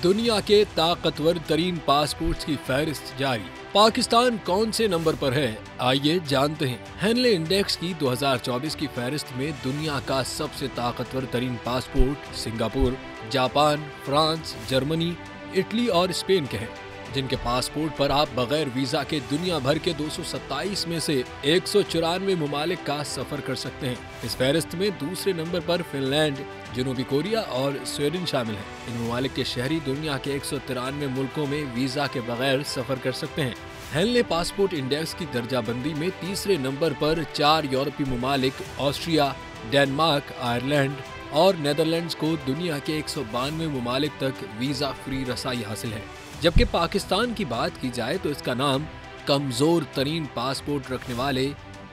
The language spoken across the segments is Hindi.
दुनिया के ताकतवर तरीन पासपोर्ट्स की फहरिस्त जारी। पाकिस्तान कौन से नंबर पर है, आइए जानते हैं। हेनले इंडेक्स की 2024 की फहरिस्त में दुनिया का सबसे ताकतवर तरीन passport Singapore, Japan, France, Germany, Italy और स्पेन के हैं, जिनके पासपोर्ट पर आप बगैर वीजा के दुनिया भर के 227 में से 194 ममालिक का सफर कर सकते हैं। इस फहरिस्त में दूसरे नंबर पर फिनलैंड, जनूबी कोरिया और स्वीडन शामिल हैं। इन ममालिक के शहरी दुनिया के 193 मुल्कों में वीजा के बगैर सफर कर सकते हैं। हेनले पासपोर्ट इंडेक्स की दर्जाबंदी में तीसरे नंबर पर 4 यूरोपीय ममालिक ऑस्ट्रिया, डेनमार्क, आयरलैंड और नेदरलैंड्स को दुनिया के 192 ममालिक तक वीजा फ्री रसाई हासिल है। जबकि पाकिस्तान की बात की जाए तो इसका नाम कमजोर तरीन पासपोर्ट रखने वाले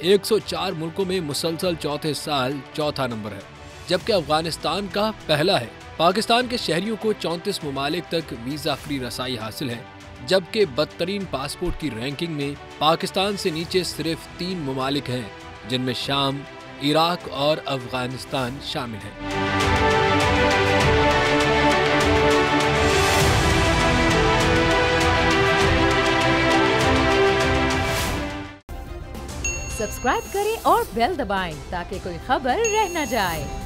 104 मुल्कों में मुसलसल चौथे साल चौथा नंबर है, जबकि अफगानिस्तान का पहला है। पाकिस्तान के शहरियों को 34 ममालिक तक वीजा फ्री रसाई हासिल है, जबकि बदतरीन पासपोर्ट की रैंकिंग में पाकिस्तान से नीचे सिर्फ 3 ममालिक हैं, जिनमें शाम, इराक और अफगानिस्तान शामिल हैं। सब्सक्राइब करें और बेल दबाएं ताकि कोई खबर रह न जाए।